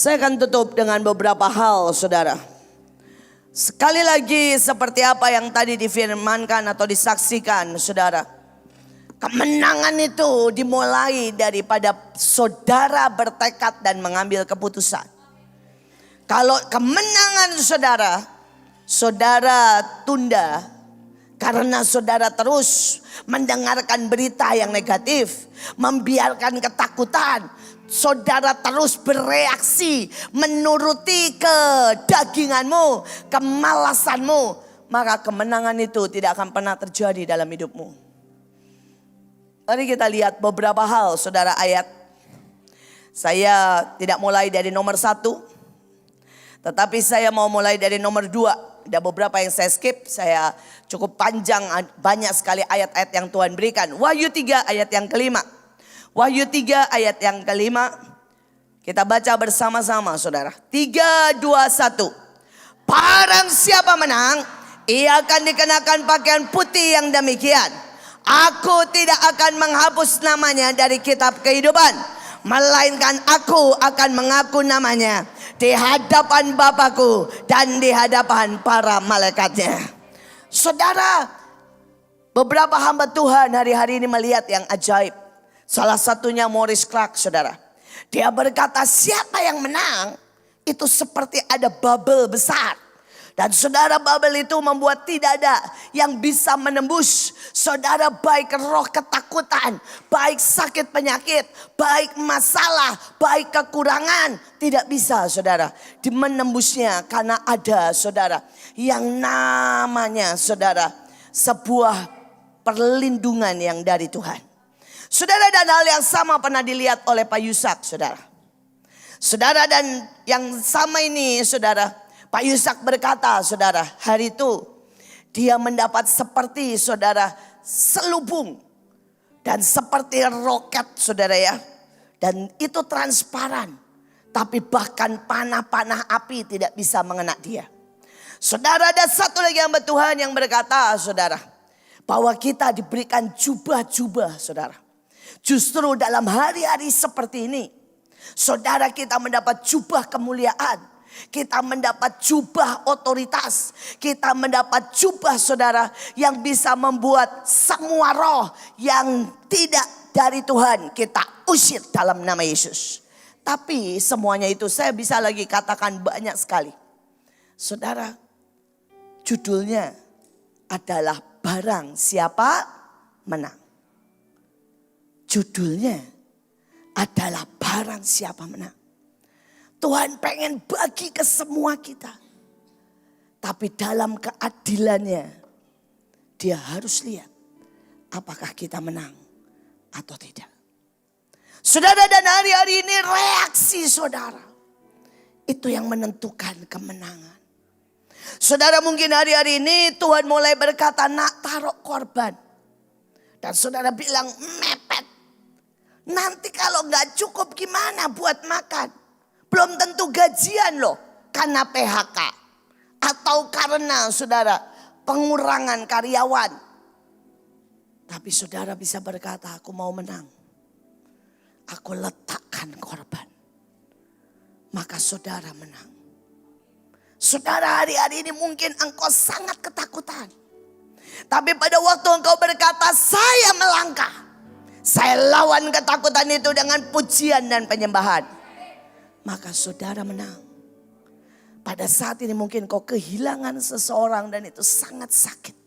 Saya akan tutup dengan beberapa hal, saudara. Sekali lagi seperti apa yang tadi difirmankan atau disaksikan, saudara. Kemenangan itu dimulai daripada saudara bertekad dan mengambil keputusan. Kalau kemenangan saudara tunda karena saudara terus mendengarkan berita yang negatif, membiarkan ketakutan, saudara terus bereaksi menuruti kedaginganmu, kemalasanmu, maka kemenangan itu tidak akan pernah terjadi dalam hidupmu. Mari kita lihat beberapa hal, saudara, ayat. Saya tidak mulai dari nomor 1, tetapi saya mau mulai dari nomor 2. Ada beberapa yang saya skip, saya cukup panjang, banyak sekali ayat-ayat yang Tuhan berikan. Wahyu 3 ayat yang kelima. Wahyu 3 ayat yang kelima. Kita baca bersama-sama, saudara. 3, 2, 1. Barang siapa menang, ia akan dikenakan pakaian putih yang demikian. Aku tidak akan menghapus namanya dari kitab kehidupan, melainkan aku akan mengaku namanya di hadapan Bapakku dan di hadapan para malaikatnya. Saudara, beberapa hamba Tuhan hari-hari ini melihat yang ajaib. Salah satunya Maurice Clark, saudara. Dia berkata siapa yang menang itu seperti ada bubble besar. Dan saudara, bubble itu membuat tidak ada yang bisa menembus. Saudara, baik roh ketakutan, baik sakit penyakit, baik masalah, baik kekurangan. Tidak bisa, saudara, menembusnya karena ada, saudara, yang namanya, saudara, sebuah perlindungan yang dari Tuhan. Saudara, dan hal yang sama pernah dilihat oleh Pak Yusak, saudara. Saudara, dan yang sama ini, saudara, Pak Yusak berkata, saudara, hari itu dia mendapat seperti, saudara, selubung dan seperti roket, saudara ya. Dan itu transparan, tapi bahkan panah-panah api tidak bisa mengena dia. Saudara, ada satu lagi hamba Tuhan yang berkata, saudara, bahwa kita diberikan jubah-jubah, saudara. Justru dalam hari-hari seperti ini, saudara, kita mendapat jubah kemuliaan. Kita mendapat jubah otoritas. Kita mendapat jubah, saudara, yang bisa membuat semua roh yang tidak dari Tuhan kita usir dalam nama Yesus. Tapi semuanya itu saya bisa lagi katakan banyak sekali. Saudara, judulnya adalah barang siapa menang. Judulnya adalah barang siapa menang. Tuhan pengen bagi ke semua kita. Tapi dalam keadilannya, dia harus lihat apakah kita menang atau tidak. Saudara, dan hari-hari ini reaksi saudara, itu yang menentukan kemenangan. Saudara, mungkin hari-hari ini Tuhan mulai berkata, nak, taruh korban. Dan saudara bilang, mepet. Nanti kalau gak cukup gimana buat makan? Belum tentu gajian loh, karena PHK. Atau karena, saudara, pengurangan karyawan. Tapi saudara bisa berkata, aku mau menang. Aku letakkan korban. Maka saudara menang. Saudara, hari-hari ini mungkin engkau sangat ketakutan. Tapi pada waktu engkau berkata, saya melangkah. Saya lawan ketakutan itu dengan pujian dan penyembahan. Maka saudara menang. Pada saat ini mungkin kau kehilangan seseorang dan itu sangat sakit.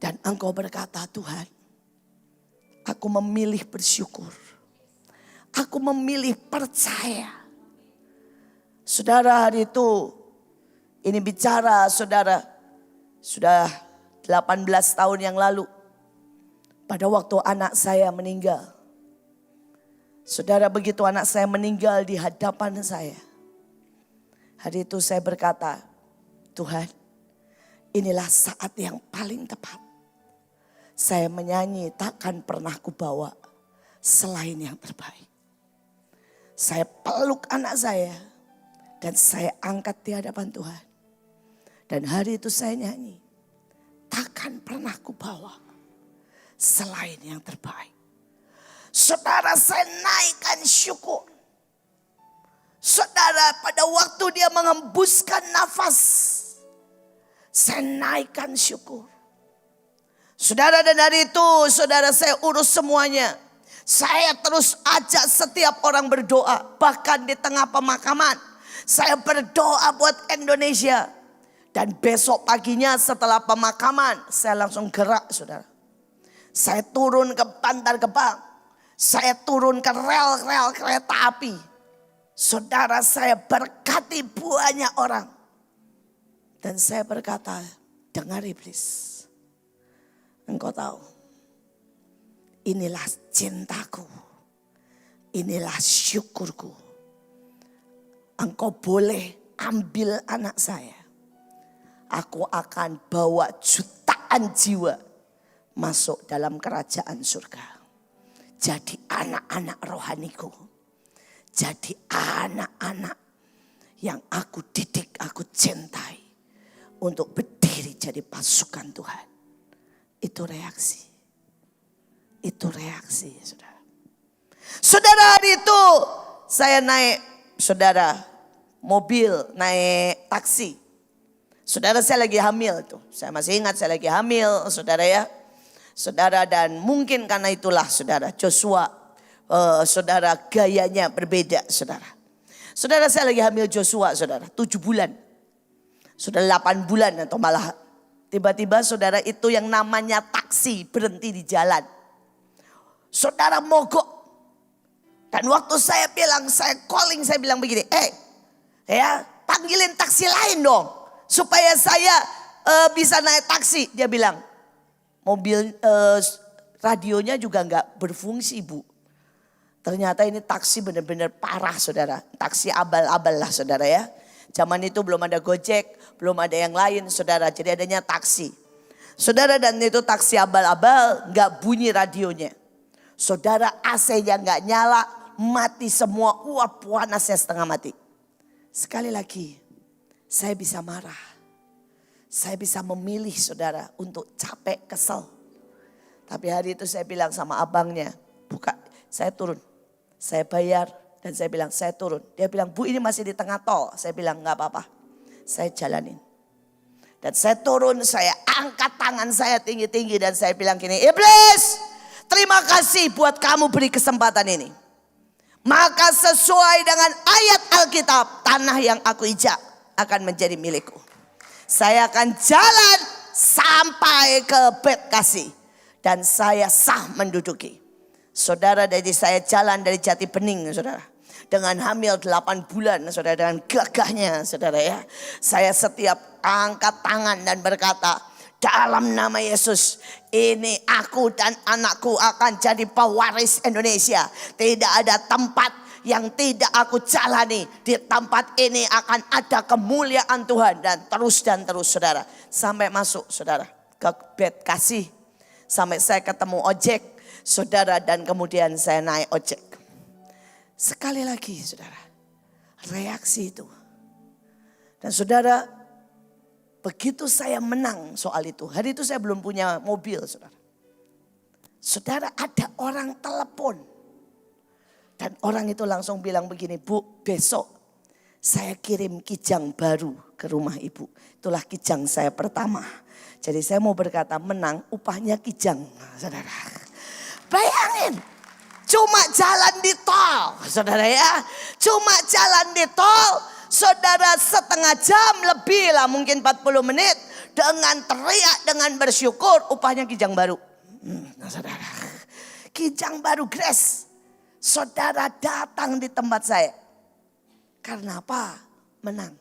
Dan engkau berkata, Tuhan, aku memilih bersyukur. Aku memilih percaya. Saudara, hari itu ini bicara, saudara, sudah 18 tahun yang lalu. Pada waktu anak saya meninggal. Saudara, begitu anak saya meninggal di hadapan saya. Hari itu saya berkata, Tuhan, inilah saat yang paling tepat. Saya menyanyi takkan pernah kubawa selain yang terbaik. Saya peluk anak saya dan saya angkat di hadapan Tuhan. Dan hari itu saya nyanyi, takkan pernah kubawa selain yang terbaik. Saudara, saya naikkan syukur. Saudara, pada waktu dia mengembuskan nafas, saya naikkan syukur. Saudara, dan hari itu saudara saya urus semuanya. Saya terus ajak setiap orang berdoa. Bahkan di tengah pemakaman, saya berdoa buat Indonesia. Dan besok paginya setelah pemakaman, saya langsung gerak, saudara. Saya turun ke Bantar Gebang. Saya turun ke rel-rel kereta api. Saudara, saya berkati banyak orang. Dan saya berkata, dengar iblis. Engkau tahu, inilah cintaku, inilah syukurku. Engkau boleh ambil anak saya. Aku akan bawa jutaan jiwa masuk dalam kerajaan surga. Jadi anak-anak rohaniku. Jadi anak-anak yang aku didik, aku cintai. Untuk berdiri jadi pasukan Tuhan. Itu reaksi. Itu reaksi, saudara. Saudara, hari itu saya naik, saudara, mobil, naik taksi. Saudara, saya lagi hamil tuh. Saya masih ingat saya lagi hamil, saudara ya. Saudara, dan mungkin karena itulah saudara, Joshua, saudara, gayanya berbeda, saudara. Saudara, saya lagi hamil Joshua, saudara, 7 bulan. Sudah 8 bulan atau malah tiba-tiba saudara, itu yang namanya taksi berhenti di jalan. Saudara, mogok. Dan waktu saya bilang, saya calling, saya bilang begini, ya panggilin taksi lain dong. Supaya saya bisa naik taksi. Dia bilang, mobil radionya juga gak berfungsi, Bu. Ternyata ini taksi benar-benar parah, saudara. Taksi abal-abal lah, saudara ya. Zaman itu belum ada Gojek, belum ada yang lain, saudara. Jadi adanya taksi. Saudara, dan itu taksi abal-abal, gak bunyi radionya. Saudara, AC-nya gak nyala, mati semua, uap panasnya setengah mati. Sekali lagi, saya bisa marah. Saya bisa memilih, saudara, untuk capek, kesel. Tapi hari itu saya bilang sama abangnya, buka, saya turun. Saya bayar. Dan saya bilang, saya turun. Dia bilang, Bu, ini masih di tengah tol. Saya bilang, gak apa-apa. Saya jalanin. Dan saya turun, saya angkat tangan saya tinggi-tinggi. Dan saya bilang gini, iblis, terima kasih buat kamu beri kesempatan ini. Maka sesuai dengan ayat Alkitab, tanah yang aku injak akan menjadi milikku. Saya akan jalan sampai ke Betkasi. Dan saya sah menduduki. Saudara, dari saya jalan dari Jati Bening, saudara. Dengan hamil 8 bulan, saudara, dengan gagahnya, saudara ya. Saya setiap angkat tangan dan berkata, dalam nama Yesus, ini aku dan anakku akan jadi pewaris Indonesia. Tidak ada tempat yang tidak aku jalani. Di tempat ini akan ada kemuliaan Tuhan. Dan terus, saudara. Sampai masuk, saudara, ke Betkasi. Sampai saya ketemu ojek, saudara, dan kemudian saya naik ojek. Sekali lagi, saudara, reaksi itu. Dan saudara, begitu saya menang soal itu. Hari itu saya belum punya mobil, saudara. Saudara, ada orang telepon. Dan orang itu langsung bilang begini, Bu, besok saya kirim kijang baru ke rumah ibu. Itulah kijang saya pertama. Jadi saya mau berkata, menang upahnya kijang, saudara. Bayangin. Cuma jalan di tol, saudara ya. Cuma jalan di tol, saudara, setengah jam lebih lah, mungkin 40 menit. Dengan teriak, dengan bersyukur, upahnya kijang baru. Saudara, kijang baru Grace. Saudara datang di tempat saya. Karena apa? Menang.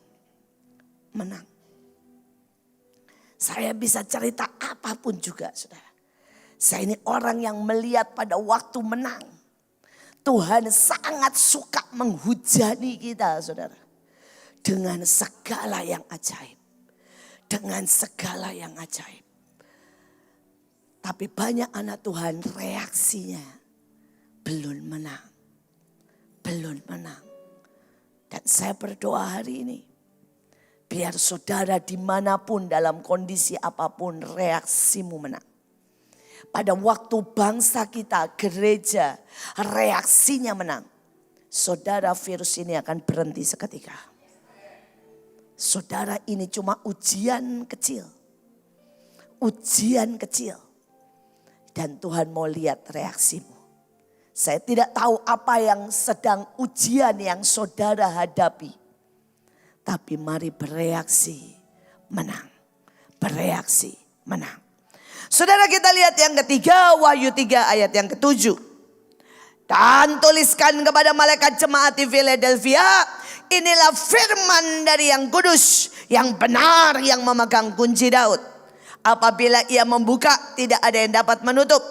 Saya bisa cerita apapun juga, saudara. Saya ini orang yang melihat pada waktu menang. Tuhan sangat suka menghujani kita, saudara. Dengan segala yang ajaib. Dengan segala yang ajaib. Tapi banyak anak Tuhan reaksinya belum menang. Dan saya berdoa hari ini. Biar saudara dimanapun dalam kondisi apapun reaksimu menang. Pada waktu bangsa kita, gereja, reaksinya menang. saudara, virus ini akan berhenti seketika. Saudara, ini cuma ujian kecil. Ujian kecil. Dan Tuhan mau lihat reaksimu. Saya tidak tahu apa yang sedang ujian yang saudara hadapi. Tapi mari bereaksi menang. Bereaksi menang. Saudara, kita lihat yang ketiga, Wahyu 3 ayat yang ke-7. Dan tuliskan kepada malaikat jemaat di Philadelphia, inilah firman dari yang kudus, yang benar, yang memegang kunci Daud. Apabila ia membuka, tidak ada yang dapat menutup.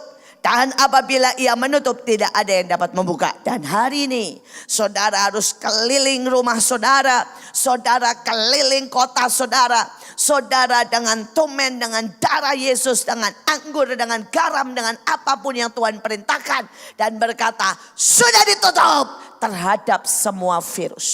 Dan apabila ia menutup, tidak ada yang dapat membuka. Dan hari ini, saudara harus keliling rumah saudara. Saudara keliling kota saudara. Saudara dengan tumen, dengan darah Yesus, dengan anggur, dengan garam, dengan apapun yang Tuhan perintahkan. Dan berkata, sudah ditutup terhadap semua virus.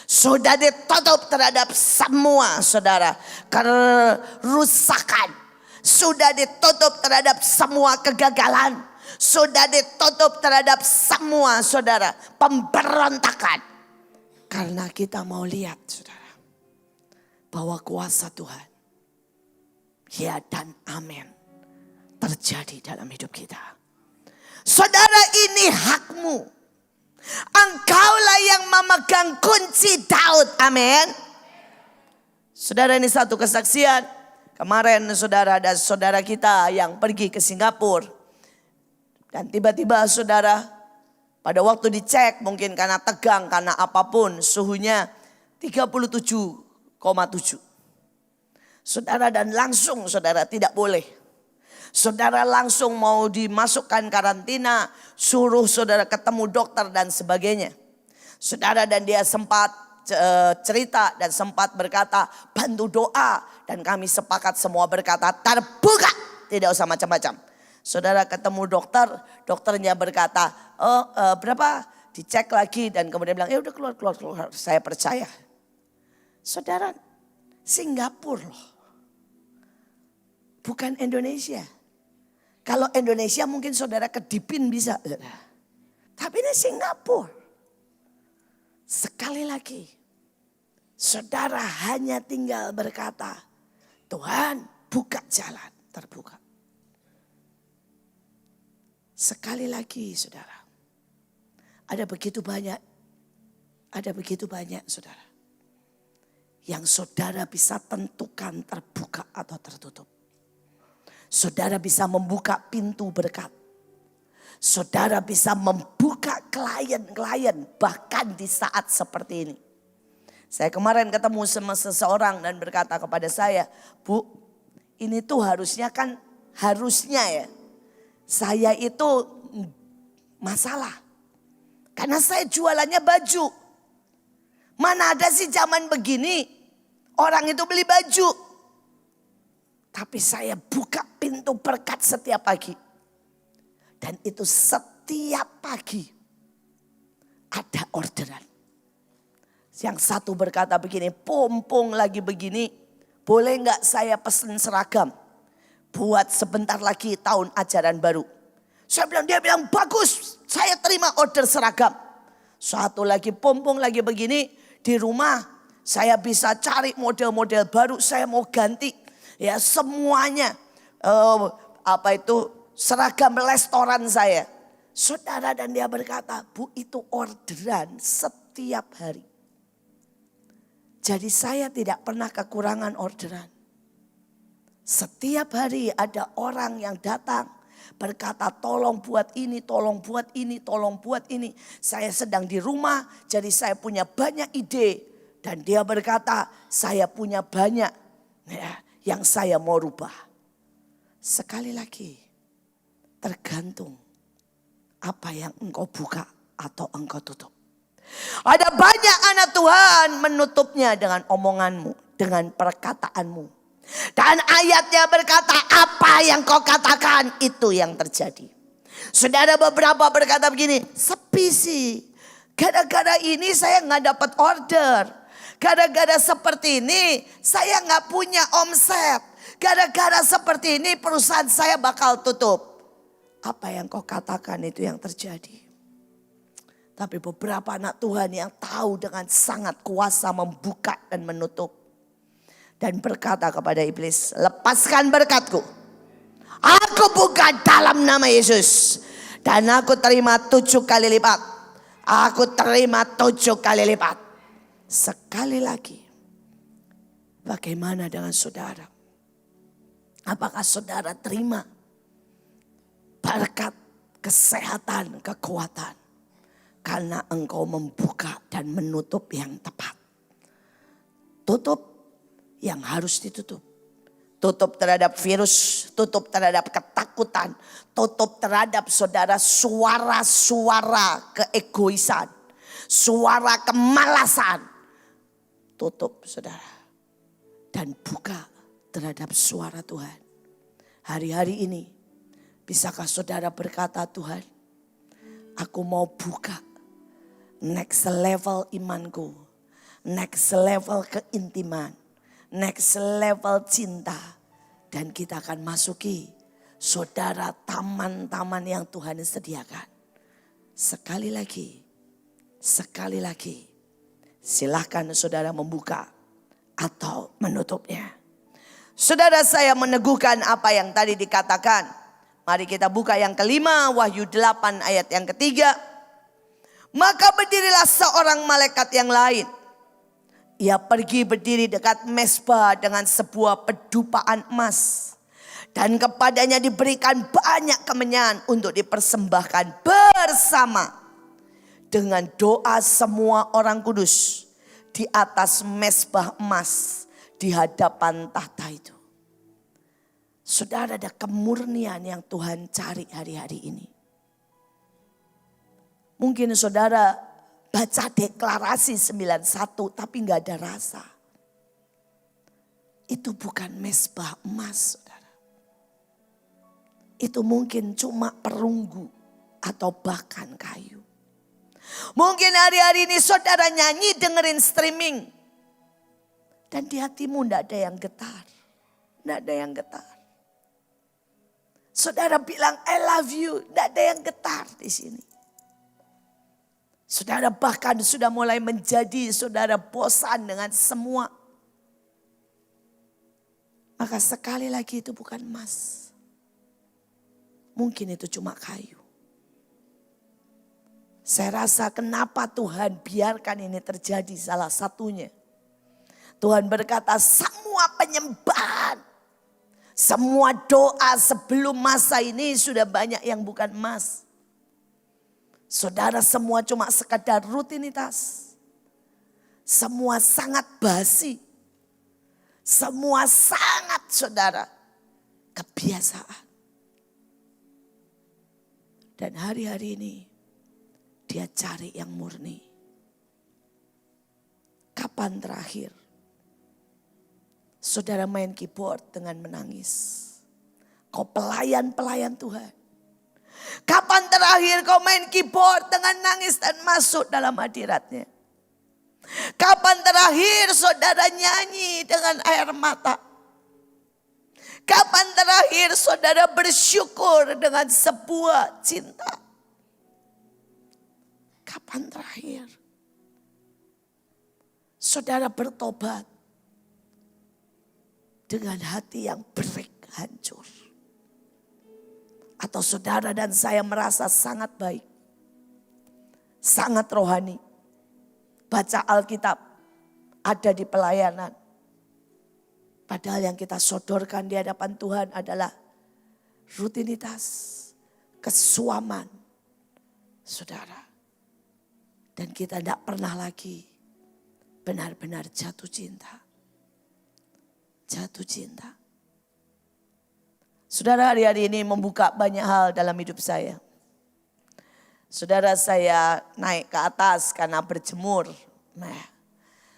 Sudah ditutup terhadap semua, saudara, kerusakan. Sudah ditutup terhadap semua kegagalan. Sudah ditutup terhadap semua, saudara, pemberontakan. Karena kita mau lihat, saudara, bahwa kuasa Tuhan, ya dan amin, terjadi dalam hidup kita. Saudara, ini hakmu. Engkaulah yang memegang kunci Daud. Amin. Saudara, ini satu kesaksian. Kemarin saudara ada saudara kita yang pergi ke Singapura. Dan tiba-tiba saudara, pada waktu dicek mungkin karena tegang, karena apapun, suhunya 37,7. Saudara, dan langsung saudara tidak boleh. Saudara langsung mau dimasukkan karantina, suruh saudara ketemu dokter dan sebagainya. Saudara, dan dia sempat cerita dan sempat berkata, bantu doa. Dan kami sepakat semua berkata, terbuka, tidak usah macam-macam. Saudara ketemu dokter, dokternya berkata, berapa? Dicek lagi dan kemudian bilang, ya udah keluar. Saya percaya. Saudara, Singapura loh. Bukan Indonesia. Kalau Indonesia mungkin saudara kedipin bisa. Tapi ini Singapura. Sekali lagi, saudara hanya tinggal berkata, Tuhan buka jalan, terbuka. Sekali lagi saudara, ada begitu banyak saudara, yang saudara bisa tentukan terbuka atau tertutup. Saudara bisa membuka pintu berkat. Saudara bisa membuka klien-klien bahkan di saat seperti ini. Saya kemarin ketemu sama seseorang dan berkata kepada saya, Bu, ini tuh harusnya ya, saya itu masalah. Karena saya jualannya baju. Mana ada sih zaman begini orang itu beli baju. Tapi saya buka pintu berkat setiap pagi. Dan itu setiap pagi ada orderan. Yang satu berkata begini, pompong lagi begini, boleh gak saya pesen seragam? Buat sebentar lagi tahun ajaran baru. Dia bilang bagus, saya terima order seragam. Satu lagi pompong lagi begini, di rumah saya bisa cari model-model baru, saya mau ganti. Ya semuanya seragam restoran saya. Saudara, dan dia berkata, Bu, itu orderan setiap hari. Jadi saya tidak pernah kekurangan orderan. Setiap hari ada orang yang datang berkata, tolong buat ini, tolong buat ini, tolong buat ini. Saya sedang di rumah, jadi saya punya banyak ide. Dan dia berkata, saya punya banyak yang saya mau rubah. Sekali lagi, tergantung apa yang engkau buka atau engkau tutup. Ada banyak anak Tuhan menutupnya dengan omonganmu, dengan perkataanmu. Dan ayatnya berkata, apa yang kau katakan itu yang terjadi. Saudara, beberapa berkata begini, sepi sih. Gara-gara ini saya gak dapat order. Gara-gara seperti ini saya gak punya omset. Gara-gara seperti ini perusahaan saya bakal tutup. Apa yang kau katakan itu yang terjadi. Tapi beberapa anak Tuhan yang tahu dengan sangat kuasa membuka dan menutup. Dan berkata kepada iblis, lepaskan berkatku. Aku buka dalam nama Yesus. Dan aku terima 7 kali lipat. Aku terima 7 kali lipat. Sekali lagi. Bagaimana dengan saudara? Apakah saudara terima berkat, kesehatan, kekuatan? Karena engkau membuka dan menutup yang tepat. Tutup yang harus ditutup. Tutup terhadap virus, tutup terhadap ketakutan, tutup terhadap saudara suara-suara keegoisan, suara kemalasan. Tutup saudara. Dan buka terhadap suara Tuhan. Hari-hari ini bisakah saudara berkata, Tuhan, aku mau buka next level imanku, next level keintiman, next level cinta. Dan kita akan masuki saudara taman-taman yang Tuhan sediakan. Sekali lagi, silahkan saudara membuka atau menutupnya. Saudara, saya meneguhkan apa yang tadi dikatakan. Mari kita buka yang kelima, Wahyu 8 ayat yang ketiga. Maka berdirilah seorang malaikat yang lain. Ia pergi berdiri dekat mezbah dengan sebuah pedupaan emas. Dan kepadanya diberikan banyak kemenyan untuk dipersembahkan bersama dengan doa semua orang kudus di atas mezbah emas di hadapan tahta itu. Saudara, ada kemurnian yang Tuhan cari hari-hari ini. Mungkin saudara baca deklarasi 91 tapi gak ada rasa. Itu bukan mezbah emas, saudara. Itu mungkin cuma perunggu atau bahkan kayu. Mungkin hari-hari ini saudara nyanyi dengerin streaming. Dan di hatimu tidak ada yang getar. Tidak ada yang getar. Saudara bilang I love you. Tidak ada yang getar di sini. Saudara bahkan sudah mulai menjadi saudara bosan dengan semua. Maka sekali lagi itu bukan emas. Mungkin itu cuma kayu. Saya rasa kenapa Tuhan biarkan ini terjadi, salah satunya. Tuhan berkata semua penyembahan, semua doa sebelum masa ini sudah banyak yang bukan emas. Saudara, semua cuma sekadar rutinitas. Semua sangat basi. Semua sangat saudara kebiasaan. Dan hari-hari ini dia cari yang murni. Kapan terakhir saudara main keyboard dengan menangis? Kau pelayan-pelayan Tuhan. Kapan terakhir kau main keyboard dengan nangis dan masuk dalam hadiratnya? Kapan terakhir saudara nyanyi dengan air mata? Kapan terakhir saudara bersyukur dengan sebuah cinta? Kapan terakhir saudara bertobat dengan hati yang break, hancur? Atau saudara dan saya merasa sangat baik, sangat rohani, baca Alkitab, ada di pelayanan. Padahal yang kita sodorkan di hadapan Tuhan adalah rutinitas, kesuaman saudara. Dan kita tidak pernah lagi benar-benar jatuh cinta. Jatuh cinta. Saudara, hari-hari ini membuka banyak hal dalam hidup saya. Saudara, saya naik ke atas karena berjemur.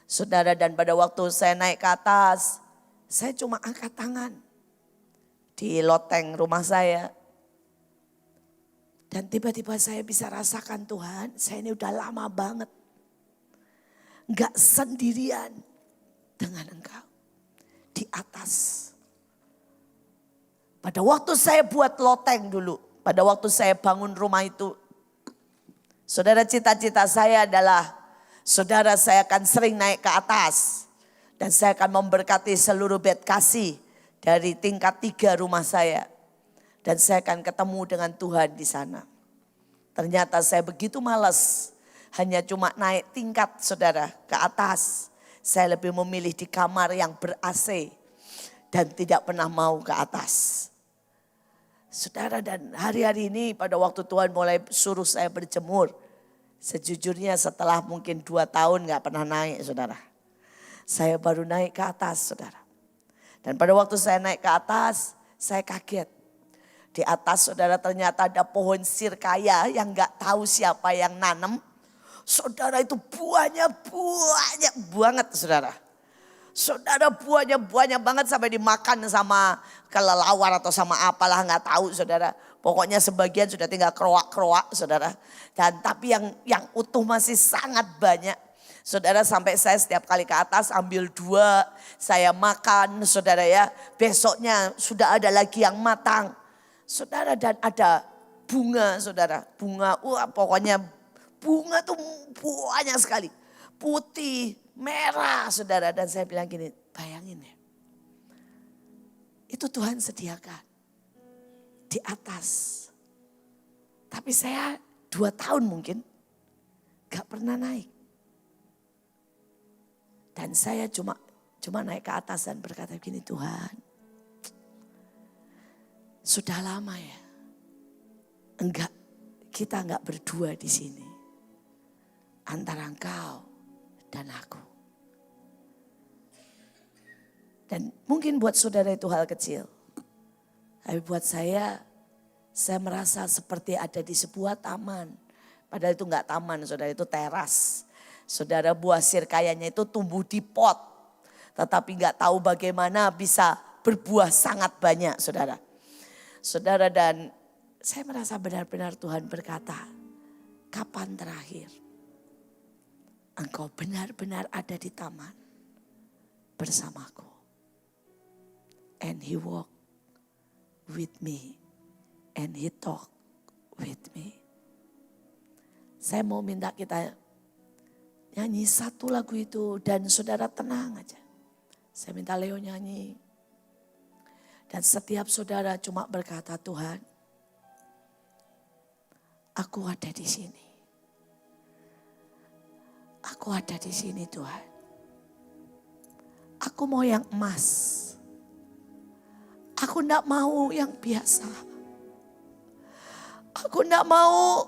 Saudara, dan pada waktu saya naik ke atas, saya cuma angkat tangan di loteng rumah saya. Dan tiba-tiba saya bisa rasakan, Tuhan, saya ini udah lama banget gak sendirian dengan Engkau di atas. Pada waktu saya buat loteng dulu, pada waktu saya bangun rumah itu, Saudara, cita-cita saya adalah saudara, saya akan sering naik ke atas. Dan saya akan memberkati seluruh bait kasih dari tingkat 3 rumah saya. Dan saya akan ketemu dengan Tuhan di sana. Ternyata saya begitu malas. Hanya cuma naik tingkat saudara ke atas. Saya lebih memilih di kamar yang ber-AC. Dan tidak pernah mau ke atas. Saudara, dan hari-hari ini pada waktu Tuhan mulai suruh saya berjemur. Sejujurnya setelah mungkin 2 tahun gak pernah naik saudara. Saya baru naik ke atas saudara. Dan pada waktu saya naik ke atas saya kaget. Di atas saudara ternyata ada pohon sirkaya yang gak tahu siapa yang nanam. Saudara, itu buahnya banyak banget saudara. Saudara, buahnya banyak banget sampai dimakan sama kelelawar atau sama apalah gak tahu saudara. Pokoknya sebagian sudah tinggal kroak-kroak saudara. Dan tapi yang utuh masih sangat banyak. Saudara, sampai saya setiap kali ke atas ambil 2, saya makan saudara ya. Besoknya sudah ada lagi yang matang. Saudara, dan ada bunga saudara. Bunga, pokoknya bunga tuh banyak sekali. Putih, merah saudara. Dan saya bilang gini, bayangin ya. Itu Tuhan sediakan di atas. Tapi saya 2 tahun mungkin gak pernah naik. Dan saya cuma naik ke atas dan berkata begini, Tuhan, sudah lama ya, kita enggak berdua di sini, antara engkau dan aku. Dan mungkin buat saudara itu hal kecil, tapi buat saya merasa seperti ada di sebuah taman. Padahal itu enggak taman saudara, itu teras. Saudara, buah sirkayanya itu tumbuh di pot. Tetapi enggak tahu bagaimana bisa berbuah sangat banyak saudara. Saudara, dan saya merasa benar-benar Tuhan berkata, kapan terakhir engkau benar-benar ada di taman bersamaku? And he walked with me and he talked with me. Saya mau minta kita nyanyi satu lagu itu dan saudara tenang aja. Saya minta Leo nyanyi. Dan setiap saudara cuma berkata, Tuhan, aku ada di sini. Aku ada di sini Tuhan. Aku mau yang emas. Aku enggak mau yang biasa. Aku enggak mau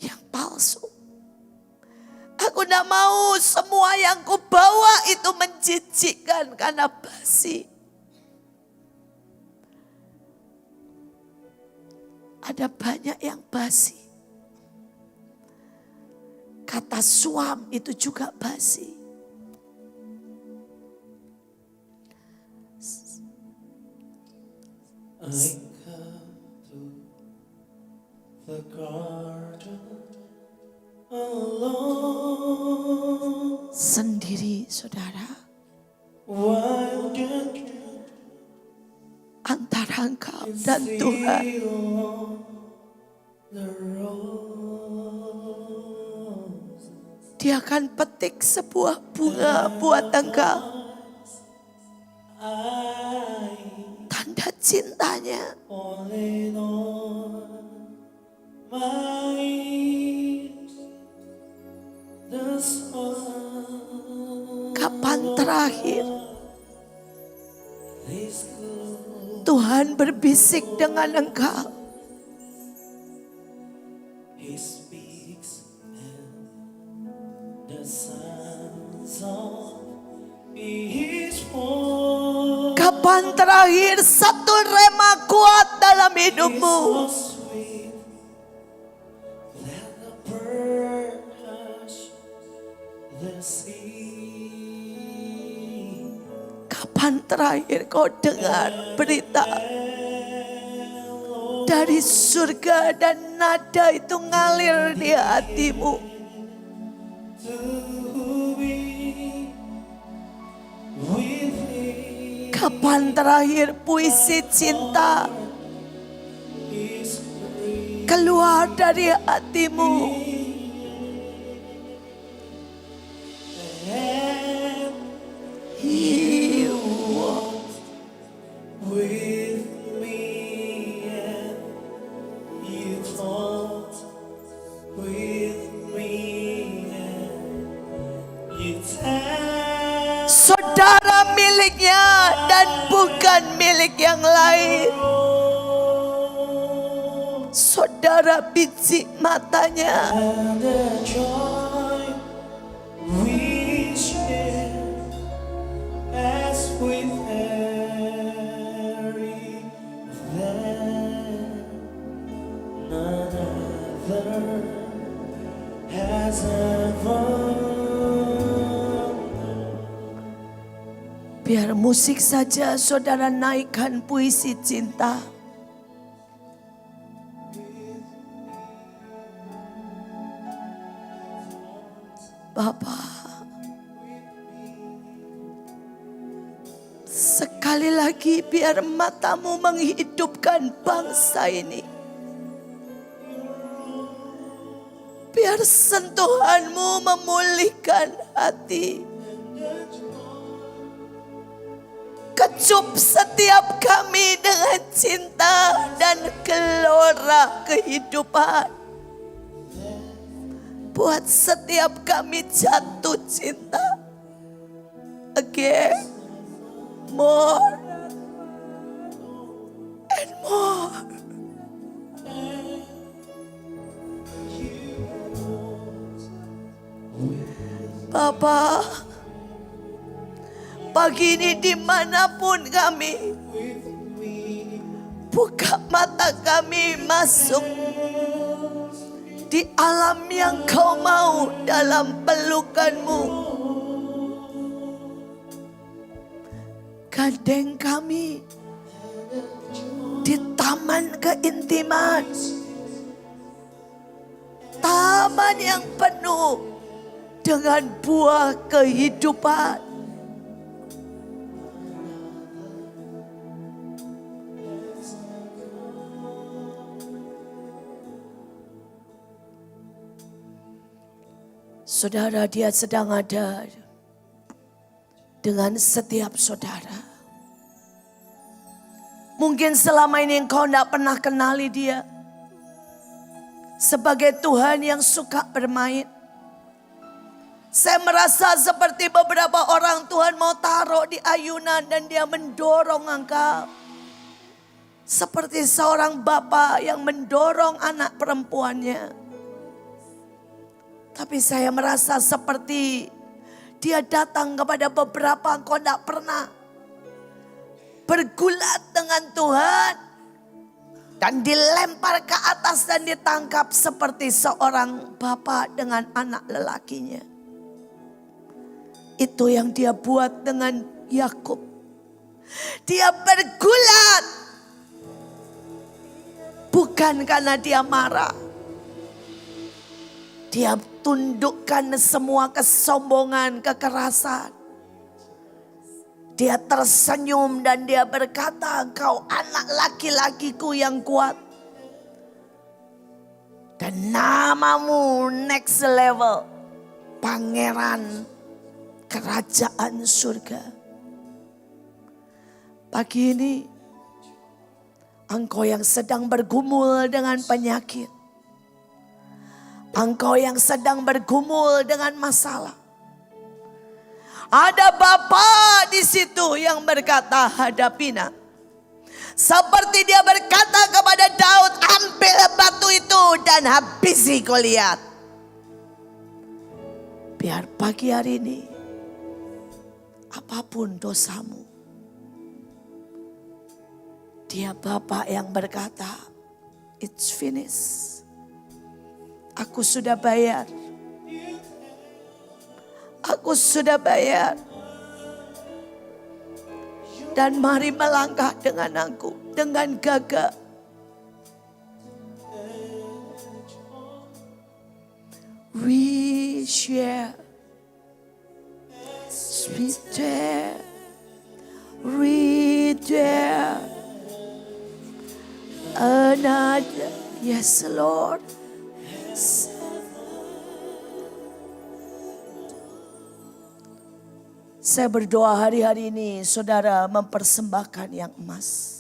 yang palsu. Aku tidak mau semua yang kubawa itu menjijikkan karena basi. Ada banyak yang basi. Kata suam itu juga basi. I come to the garden alone. Sendiri saudara. While the Antara engkau dan Tuhan. Dia akan petik sebuah bunga buat engkau. Tanda cintanya. Kapan terakhir Tuhan berbisik dengan engkau? Kapan terakhir satu rema kuat dalam hidupmu? Kapan terakhir kau dengar berita dari surga dan nada itu ngalir di hatimu? Kapan terakhir puisi cinta, keluar dari hatimu. And He walks with me, and you talk with me, and you tell saudara miliknya dan bukan milik yang lain. Saudara biji matanya. and the joy we share as we carry them. None other has ever. Biar musik saja saudara naikkan puisi cinta. Bapa, sekali lagi biar matamu menghidupkan bangsa ini. Biar sentuhanmu memulihkan hati. Kecup setiap kami dengan cinta dan gelora kehidupan. Buat setiap kami jatuh cinta. Again, more and more. Bapa, pagi ini dimanapun kami, buka mata kami masuk di alam yang kau mau dalam pelukanmu. Gandeng kami di taman keintiman. Taman yang penuh dengan buah kehidupan. Saudara, dia sedang ada dengan setiap saudara. Mungkin selama ini engkau tidak pernah kenali dia sebagai Tuhan yang suka bermain. Saya merasa seperti beberapa orang Tuhan mau taruh di ayunan dan dia mendorong engkau. Seperti seorang bapa yang mendorong anak perempuannya. Tapi saya merasa seperti dia datang kepada beberapa engkau tidak pernah bergulat dengan Tuhan. Dan dilempar ke atas dan ditangkap seperti seorang bapa dengan anak lelakinya. Itu yang dia buat dengan Yakub. Dia bergulat. Bukan karena dia marah. Dia tundukkan semua kesombongan, kekerasan. Dia tersenyum dan dia berkata, "Engkau anak laki-lakiku yang kuat. Dan namamu next level, pangeran kerajaan surga." Pagi ini, engkau yang sedang bergumul dengan penyakit. Engkau yang sedang bergumul dengan masalah. Ada Bapa di situ yang berkata, hadapinya. Seperti dia berkata kepada Daud, ambil batu itu dan habisi Goliat. Biar pagi hari ini, apapun dosamu, dia Bapa yang berkata, it's finished. Aku sudah bayar. Aku sudah bayar. Dan mari melangkah dengan aku. Dengan gagah. We share. We dare. We dare. Another Yes Lord. Saya berdoa hari-hari ini saudara mempersembahkan yang emas.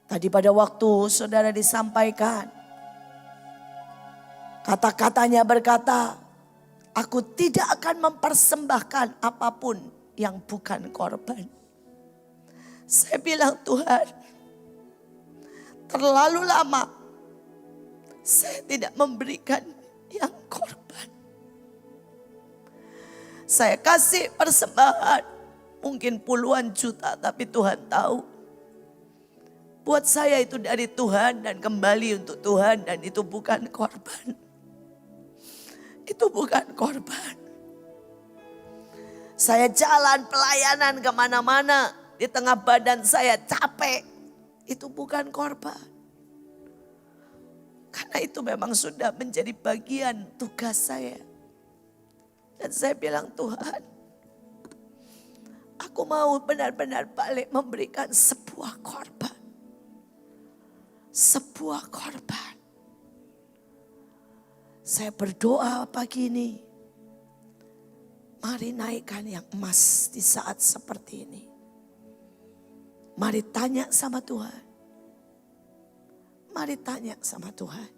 Tadi pada waktu saudara disampaikan, kata-katanya berkata, aku tidak akan mempersembahkan apapun yang bukan korban. Saya bilang Tuhan, terlalu lama saya tidak memberikan yang korban. Saya kasih persembahan mungkin puluhan juta, tapi Tuhan tahu. Buat saya itu dari Tuhan dan kembali untuk Tuhan, dan itu bukan korban. Itu bukan korban. Saya jalan pelayanan kemana-mana, di tengah badan saya capek. Itu bukan korban. Karena itu memang sudah menjadi bagian tugas saya. Dan saya bilang, Tuhan, aku mau benar-benar balik memberikan sebuah korban. Sebuah korban. Saya berdoa pagi ini, mari naikkan yang emas di saat seperti ini. Mari tanya sama Tuhan. Mari tanya sama Tuhan.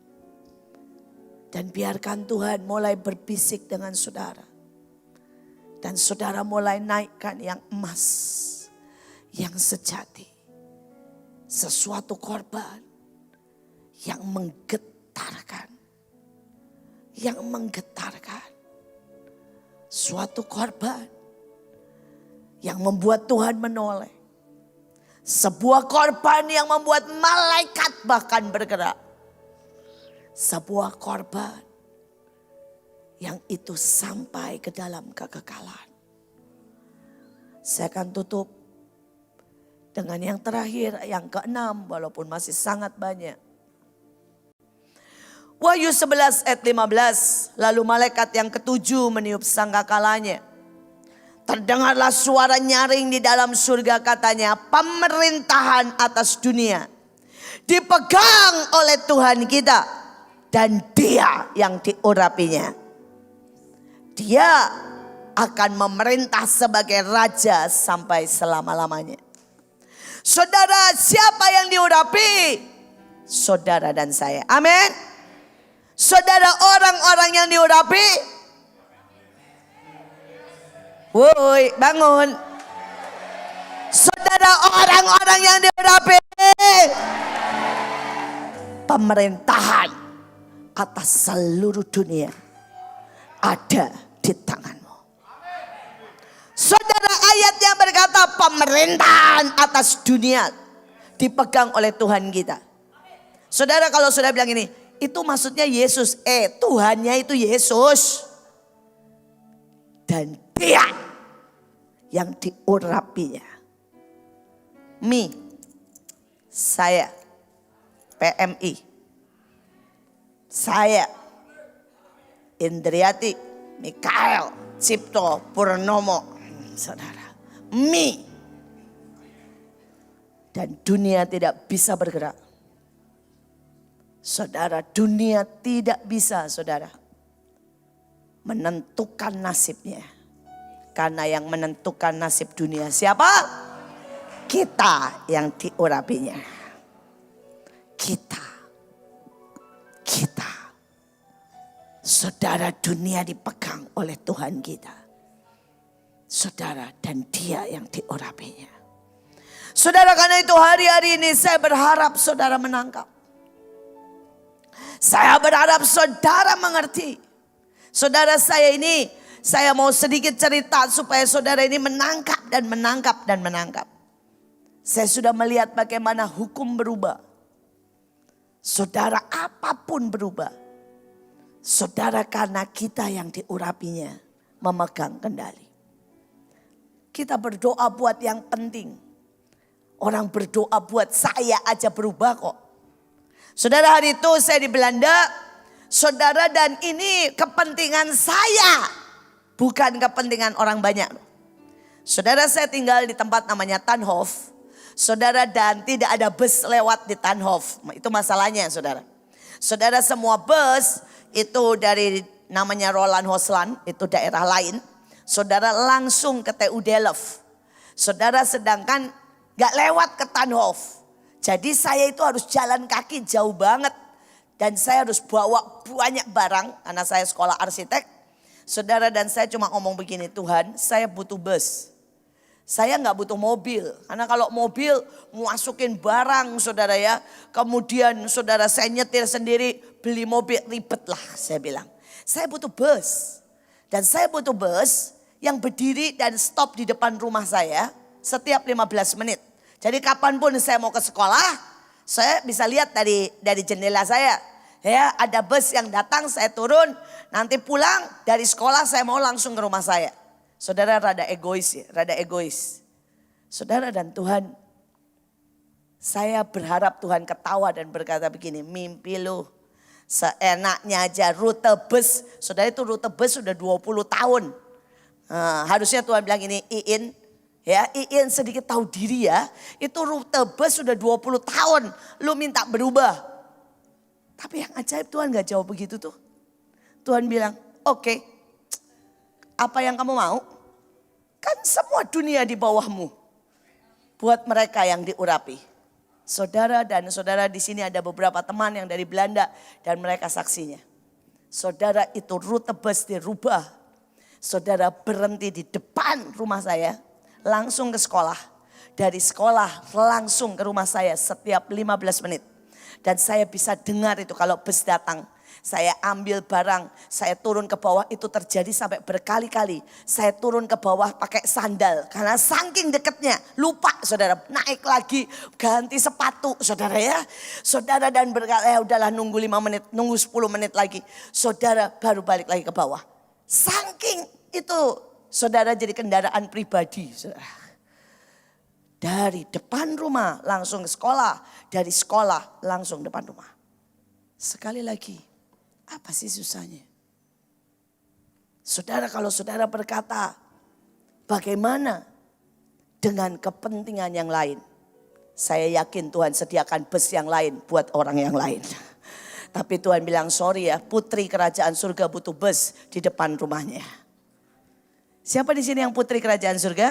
Dan biarkan Tuhan mulai berbisik dengan saudara. Dan saudara mulai naikkan yang emas, yang sejati. Sesuatu korban yang menggetarkan. Yang menggetarkan. Suatu korban yang membuat Tuhan menoleh. Sebuah korban yang membuat malaikat bahkan bergerak. Sebuah korban yang itu sampai ke dalam kekekalan. Saya akan tutup dengan yang terakhir, yang keenam, walaupun masih sangat banyak. Wahyu 11 ayat 15, lalu malaikat yang ketujuh meniup sangkakalanya. Terdengarlah suara nyaring di dalam surga, katanya, pemerintahan atas dunia dipegang oleh Tuhan kita dan Dia yang diurapinya. Dia akan memerintah sebagai raja sampai selama-lamanya. Saudara, siapa yang diurapi? Saudara dan saya. Amin. Saudara, orang-orang yang diurapi. Woi, bangun. Saudara, orang-orang yang diurapi. Pemerintahan atas seluruh dunia ada di tanganmu. Saudara, ayat yang berkata pemerintahan atas dunia dipegang oleh Tuhan kita. Saudara, kalau saudara bilang ini, itu maksudnya Yesus. Tuhannya itu Yesus. Dan Dia yang diurapinya. Saya, PMI. Saya, Indriati, Mikael, Cipto, Purnomo. Saudara, dan dunia tidak bisa bergerak. Saudara, dunia tidak bisa, saudara, menentukan nasibnya. Karena yang menentukan nasib dunia siapa? Kita yang diurapinya. Kita. Saudara, dunia dipegang oleh Tuhan kita. Saudara, dan Dia yang diurapinya. Saudara, karena itu hari-hari ini saya berharap saudara menangkap. Saya berharap saudara mengerti. Saudara, saya mau sedikit cerita supaya saudara ini menangkap dan menangkap dan menangkap. Saya sudah melihat bagaimana hukum berubah. Saudara, apapun berubah. Saudara, karena kita yang diurapinya memegang kendali. Kita berdoa buat yang penting. Orang berdoa buat saya aja berubah kok. Saudara, hari itu saya di Belanda. Saudara, dan ini kepentingan saya. Bukan kepentingan orang banyak. Saudara, saya tinggal di tempat namanya Tanhof. Saudara, dan tidak ada bus lewat di Tanhof. Itu masalahnya saudara. Saudara, semua bus itu dari namanya Roland Hoslan, itu daerah lain. Saudara langsung ke TU Delft. Saudara, sedangkan gak lewat ke Tanhof. Jadi saya itu harus jalan kaki jauh banget. Dan saya harus bawa banyak barang karena saya sekolah arsitek. Saudara, dan saya cuma ngomong begini, Tuhan saya butuh bus. Saya nggak butuh mobil. Karena kalau mobil masukin barang saudara ya. Kemudian saudara saya nyetir sendiri, beli mobil ribet lah saya bilang. Saya butuh bus. Dan saya butuh bus yang berdiri dan stop di depan rumah saya setiap 15 menit. Jadi kapanpun saya mau ke sekolah, saya bisa lihat dari jendela saya. Ya, ada bus yang datang, saya turun, nanti pulang dari sekolah saya mau langsung ke rumah saya. Saudara, rada egois ya, rada egois. Saudara dan Tuhan, saya berharap Tuhan ketawa dan berkata begini, mimpi lu seenaknya aja rute bus. Saudara, itu rute bus sudah 20 tahun. Harusnya Tuhan bilang ini, Iin, ya Iin sedikit tahu diri ya. Itu rute bus sudah 20 tahun, lu minta berubah. Tapi yang ajaib Tuhan gak jawab begitu tuh. Tuhan bilang, oke, apa yang kamu mau? Kan semua dunia di bawahmu. Buat mereka yang diurapi. Saudara dan saudara, di sini ada beberapa teman yang dari Belanda dan mereka saksinya. Saudara, itu rute bus dirubah. Saudara berhenti di depan rumah saya, langsung ke sekolah. Dari sekolah langsung ke rumah saya setiap 15 menit. Dan saya bisa dengar itu kalau bus datang. Saya ambil barang, saya turun ke bawah, itu terjadi sampai berkali-kali. Saya turun ke bawah pakai sandal. Karena saking deketnya, lupa saudara. Naik lagi, ganti sepatu saudara ya. Saudara dan berkata, ya udahlah nunggu 5 menit, nunggu 10 menit lagi. Saudara baru balik lagi ke bawah. Saking itu saudara jadi kendaraan pribadi saudara. Dari depan rumah langsung ke sekolah. Dari sekolah langsung depan rumah. Sekali lagi, apa sih susahnya? Saudara, kalau saudara berkata, bagaimana dengan kepentingan yang lain? Saya yakin Tuhan sediakan bus yang lain buat orang yang lain. Tapi Tuhan bilang, sorry ya, putri kerajaan surga butuh bus di depan rumahnya. Siapa di sini yang putri kerajaan surga?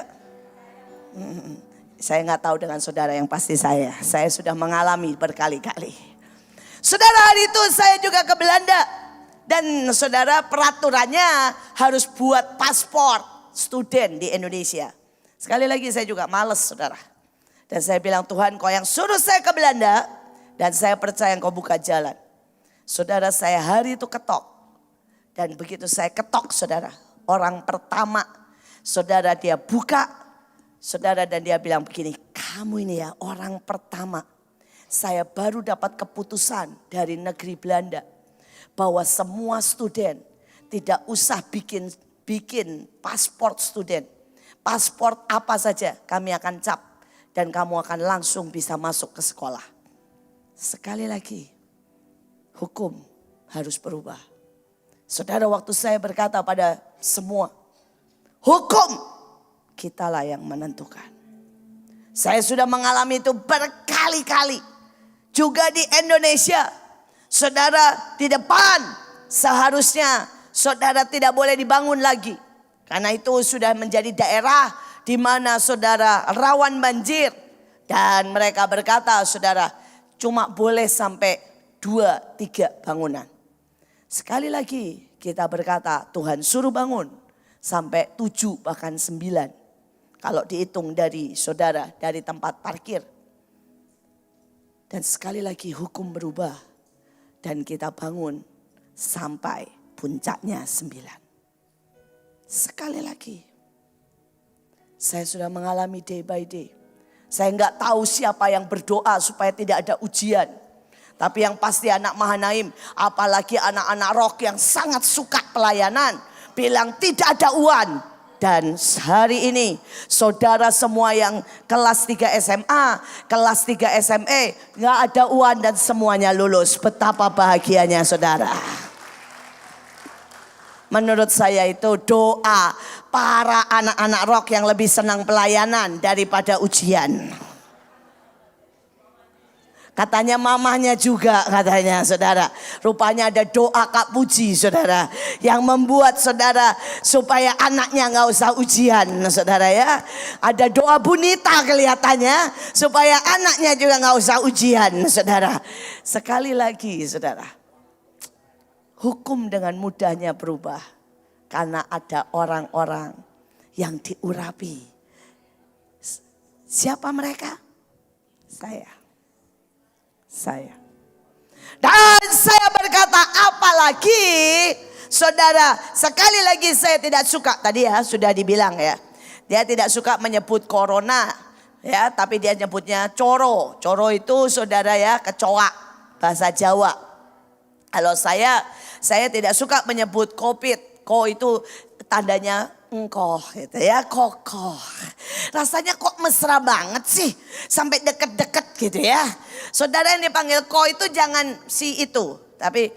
Saya nggak tahu dengan saudara, yang pasti saya sudah mengalami berkali-kali. Saudara, hari itu saya juga ke Belanda. Dan saudara, peraturannya harus buat paspor student di Indonesia. Sekali lagi saya juga males saudara. Dan saya bilang, Tuhan kau yang suruh saya ke Belanda. Dan saya percaya kau buka jalan. Saudara, saya hari itu ketok. Dan begitu saya ketok saudara, orang pertama saudara dia buka. Saudara, dan dia bilang begini, kamu ini ya orang pertama. Saya baru dapat keputusan dari negeri Belanda. Bahwa semua student tidak usah bikin paspor student. Paspor apa saja kami akan cap. Dan kamu akan langsung bisa masuk ke sekolah. Sekali lagi, hukum harus berubah. Saudara, waktu saya berkata pada semua, hukum kitalah yang menentukan. Saya sudah mengalami itu berkali-kali. Juga di Indonesia. Saudara, di depan seharusnya saudara tidak boleh dibangun lagi. Karena itu sudah menjadi daerah di mana saudara rawan banjir. Dan mereka berkata, saudara, cuma boleh sampai 2-3 bangunan. Sekali lagi kita berkata, Tuhan suruh bangun sampai 7 bahkan 9. Kalau dihitung dari saudara, dari tempat parkir. Dan sekali lagi hukum berubah. Dan kita bangun sampai puncaknya 9. Sekali lagi. Saya sudah mengalami day by day. Saya nggak tahu siapa yang berdoa supaya tidak ada ujian. Tapi yang pasti anak Mahanaim, apalagi anak-anak rock yang sangat suka pelayanan. Bilang tidak ada uan. Dan hari ini saudara semua yang kelas 3 SMA, kelas 3 SME, gak ada uan dan semuanya lulus. Betapa bahagianya saudara. Menurut saya itu doa para anak-anak rock yang lebih senang pelayanan daripada ujian. Katanya mamahnya juga katanya saudara. Rupanya ada doa Kak Puji saudara. Yang membuat saudara supaya anaknya gak usah ujian saudara ya. Ada doa Bunita kelihatannya. Supaya anaknya juga gak usah ujian saudara. Sekali lagi saudara. Hukum dengan mudahnya berubah. Karena ada orang-orang yang diurapi. Siapa mereka? Saya. Dan saya berkata apalagi saudara, sekali lagi saya tidak suka tadi ya sudah dibilang ya. Dia tidak suka menyebut corona ya, tapi dia nyebutnya coro. Coro itu saudara ya kecoa bahasa Jawa. Kalau saya tidak suka menyebut COVID. Ko itu tandanya engkau gitu ya, kokoh. Rasanya kok mesra banget sih, sampai deket-deket gitu ya. Saudara yang dipanggil ko itu jangan si itu, tapi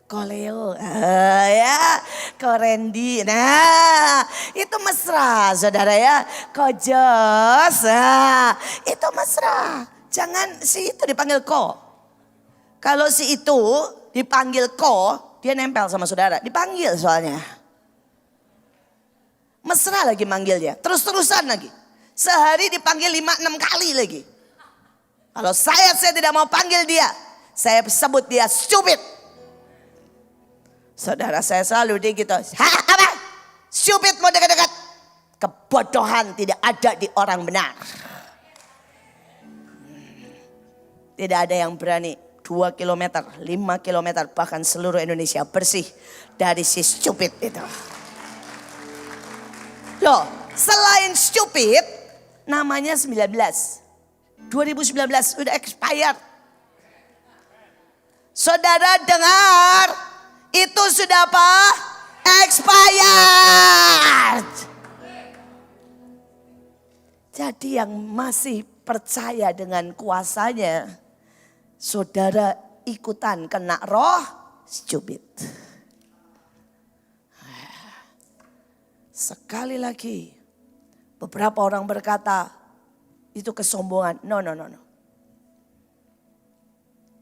Koleo, ya, Korendi. Nah, itu mesra saudara ya. Kojos, nah, itu mesra. Jangan si itu dipanggil ko. Kalau si itu dipanggil ko, dia nempel sama saudara. Dipanggil soalnya. Mesra lagi manggilnya. Terus-terusan lagi. Sehari dipanggil 5-6 kali lagi. Kalau saya tidak mau panggil dia. Saya sebut dia stupid. Saudara saya selalu gitu. Apa? Stupid mau dekat-dekat. Kebodohan tidak ada di orang benar. Tidak ada yang berani 2 kilometer, 5 kilometer, bahkan seluruh Indonesia bersih dari si stupid itu. Loh, selain stupid, namanya 2019 udah expired. Saudara dengar, itu sudah apa? Expired. Jadi yang masih percaya dengan kuasanya, saudara ikutan kena roh stupid. Sekali lagi, beberapa orang berkata, itu kesombongan. No.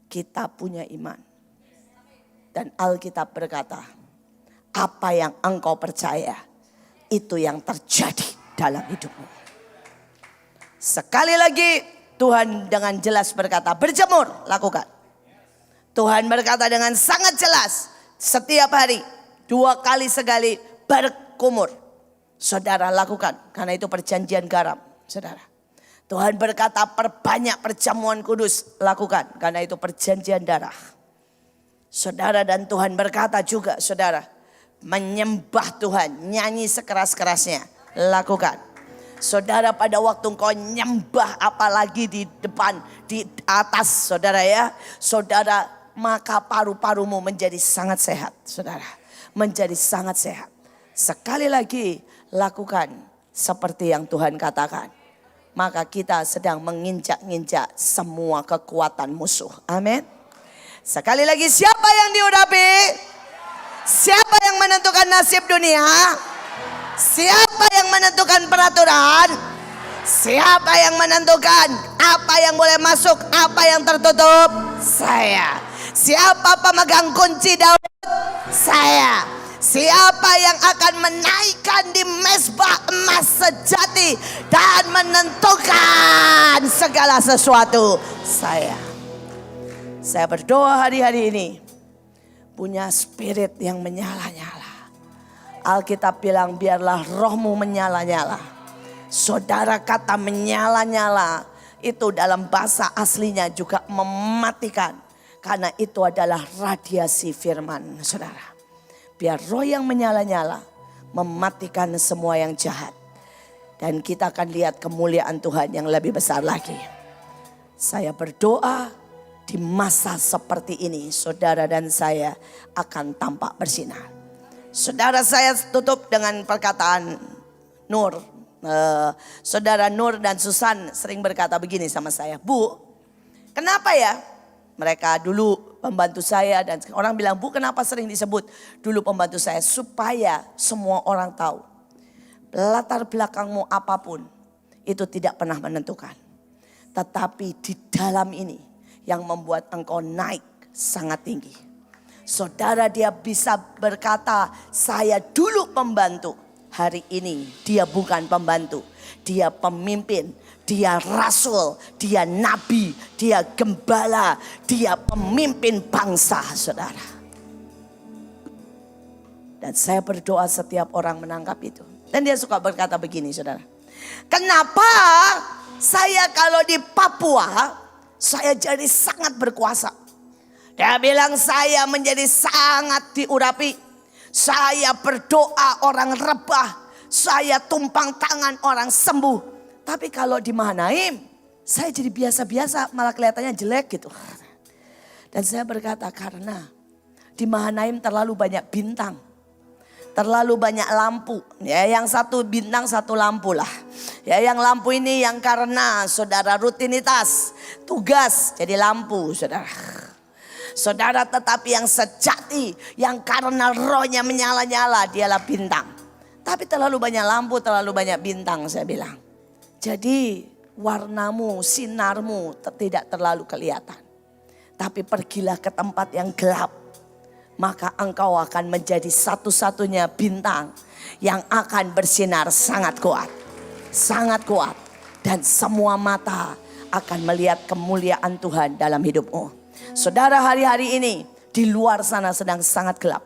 Kita punya iman. Dan Alkitab berkata, apa yang engkau percaya, itu yang terjadi dalam hidupmu. Sekali lagi, Tuhan dengan jelas berkata, berjemur, lakukan. Tuhan berkata dengan sangat jelas, setiap hari, 2 kali sekali berkumur. Saudara lakukan, karena itu perjanjian garam, saudara. Tuhan berkata perbanyak perjamuan kudus, lakukan, karena itu perjanjian darah. Saudara, dan Tuhan berkata juga, saudara, menyembah Tuhan, nyanyi sekeras-kerasnya, lakukan. Saudara, pada waktu engkau nyembah apalagi di depan, di atas saudara ya. Saudara, maka paru-parumu menjadi sangat sehat, saudara. Menjadi sangat sehat. Sekali lagi, lakukan seperti yang Tuhan katakan. Maka kita sedang menginjak-injak semua kekuatan musuh. Amin. Sekali lagi, siapa yang diurapi? Siapa yang menentukan nasib dunia? Siapa yang menentukan peraturan? Siapa yang menentukan apa yang boleh masuk, apa yang tertutup? Saya. Siapa pemegang kunci Daud? Saya. Siapa yang akan menaikkan di mezbah emas sejati dan menentukan segala sesuatu? Saya. Saya berdoa hari-hari ini punya spirit yang menyala-nyala. Alkitab bilang biarlah rohmu menyala-nyala. Saudara, kata menyala-nyala itu dalam bahasa aslinya juga mematikan. Karena itu adalah radiasi firman, saudara. Biar roh yang menyala-nyala mematikan semua yang jahat. Dan kita akan lihat kemuliaan Tuhan yang lebih besar lagi. Saya berdoa di masa seperti ini saudara dan saya akan tampak bersinar. Saudara, saya tutup dengan perkataan Nur. Saudara Nur dan Susan sering berkata begini sama saya. Bu, kenapa ya? Mereka dulu pembantu saya dan orang bilang, bu kenapa sering disebut dulu pembantu saya? Supaya semua orang tahu. Latar belakangmu apapun itu tidak pernah menentukan. Tetapi di dalam ini yang membuat engkau naik sangat tinggi. Saudara, dia bisa berkata, saya dulu pembantu. Hari ini dia bukan pembantu. Dia pemimpin, dia rasul, dia nabi, dia gembala, dia pemimpin bangsa, saudara. Dan saya berdoa setiap orang menangkap itu. Dan dia suka berkata begini, saudara. Kenapa saya kalau di Papua, saya jadi sangat berkuasa. Dia bilang saya menjadi sangat diurapi. Saya berdoa orang rebah. Saya tumpang tangan orang sembuh. Tapi kalau di Mahanaim, saya jadi biasa-biasa, malah kelihatannya jelek gitu. Dan saya berkata karena di Mahanaim terlalu banyak bintang. Terlalu banyak lampu. Ya, yang satu bintang, satu lampu lah. Ya, yang lampu ini yang karena saudara rutinitas, tugas jadi lampu, saudara. Saudara, tetapi yang sejati, yang karena rohnya menyala-nyala, dialah bintang. Tapi terlalu banyak lampu, terlalu banyak bintang, saya bilang. Jadi warnamu, sinarmu tidak terlalu kelihatan. Tapi pergilah ke tempat yang gelap. Maka engkau akan menjadi satu-satunya bintang yang akan bersinar sangat kuat. Sangat kuat. Dan semua mata akan melihat kemuliaan Tuhan dalam hidupmu. Saudara, hari-hari ini di luar sana sedang sangat gelap.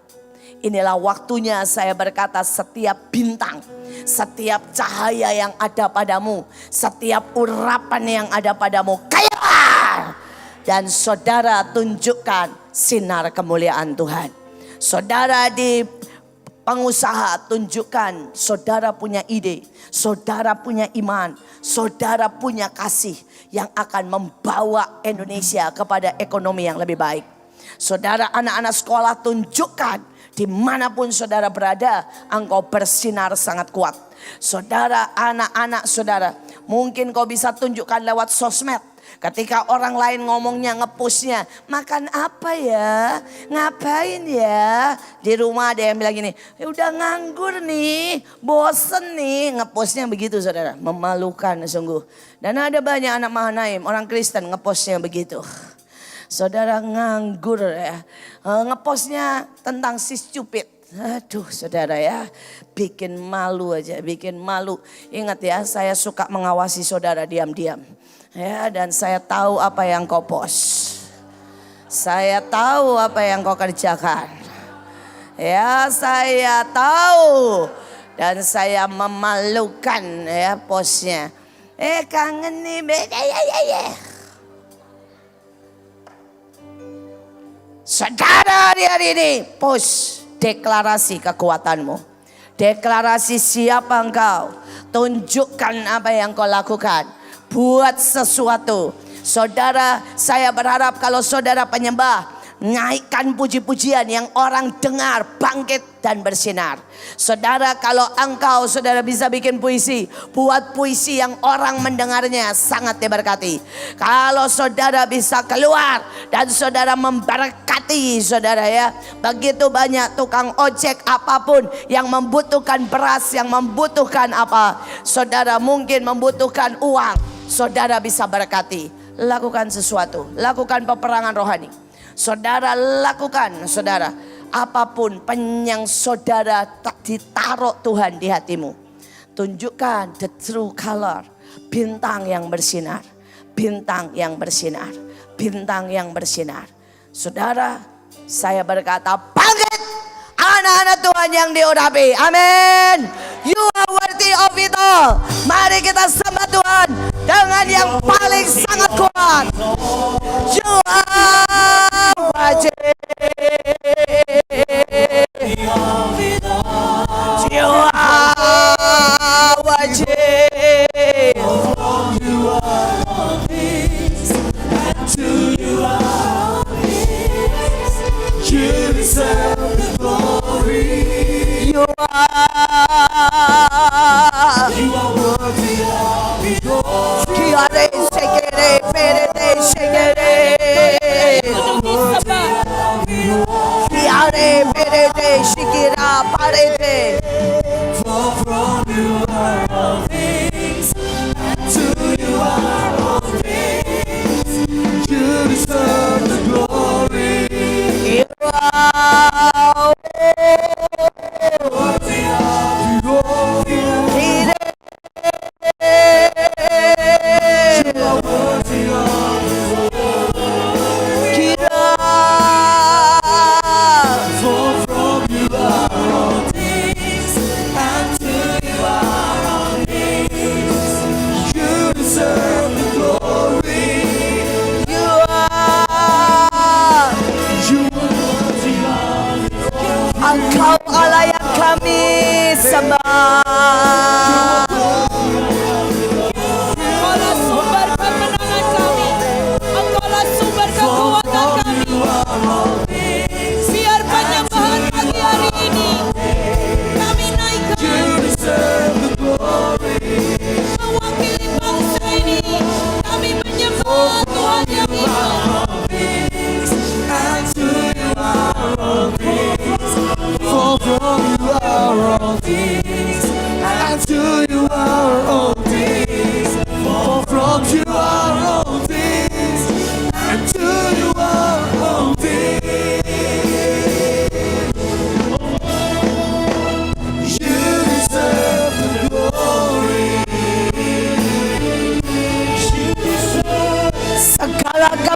Inilah waktunya saya berkata, setiap bintang, setiap cahaya yang ada padamu, setiap urapan yang ada padamu, keluar. Dan saudara tunjukkan sinar kemuliaan Tuhan. Saudara di pengusaha, tunjukkan saudara punya ide, saudara punya iman, saudara punya kasih yang akan membawa Indonesia kepada ekonomi yang lebih baik. Saudara, anak-anak sekolah, tunjukkan dimanapun saudara berada, engkau bersinar sangat kuat. Saudara, anak-anak saudara, mungkin kau bisa tunjukkan lewat sosmed. Ketika orang lain ngomongnya, ngepostnya, makan apa ya, ngapain ya. Di rumah ada yang bilang gini, udah nganggur nih, bosen nih. Ngepostnya begitu, saudara, memalukan sungguh. Dan ada banyak anak Mahanaim, orang Kristen ngepostnya begitu. Saudara, nganggur ya, ngepostnya tentang si stupid. Aduh, saudara ya, bikin malu aja, bikin malu. Ingat ya, saya suka mengawasi saudara diam-diam. Ya, dan saya tahu apa yang kau post. Saya tahu apa yang kau kerjakan. Ya, saya tahu. Dan saya memalukan ya postnya. Kangen nih, ya. Saudara, hari ini post deklarasi kekuatanmu. Deklarasi siapa engkau. Tunjukkan apa yang kau lakukan. Buat sesuatu. Saudara, saya berharap kalau saudara penyembah, naikkan puji-pujian yang orang dengar, bangkit dan bersinar. Saudara, kalau engkau saudara bisa bikin puisi, buat puisi yang orang mendengarnya sangat diberkati. Kalau saudara bisa keluar dan saudara memberkati saudara ya. Begitu banyak tukang ojek apapun yang membutuhkan beras, yang membutuhkan apa. Saudara mungkin membutuhkan uang. Saudara bisa berkati, lakukan sesuatu, lakukan peperangan rohani. Saudara lakukan, saudara, apapun yang saudara ditaruh Tuhan di hatimu. Tunjukkan the true color, bintang yang bersinar, bintang yang bersinar, bintang yang bersinar. Saudara, saya berkata, bangkit anak-anak Tuhan yang diurapi. Amin. You are worthy of it all. Mari kita sembah Tuhan dengan yang paling sangat kuat. You are wajib. You are wajib. You deserve the glory. You are worthy of it all. Kiare shekere, perete shekere. Kiare perete shikira parete. For from you are all things, and to you are all things. You deserve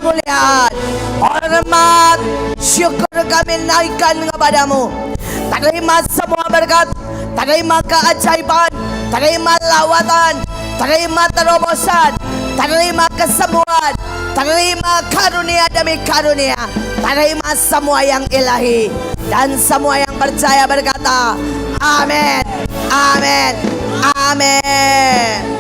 kemuliaan, hormat, syukur kami naikkan kepadamu. Terima semua berkat, terima keajaiban, terima lawatan, terima terobosan, terima kesembuhan, terima karunia demi karunia, terima semua yang ilahi. Dan semua yang percaya berkata, amin, amin, amin.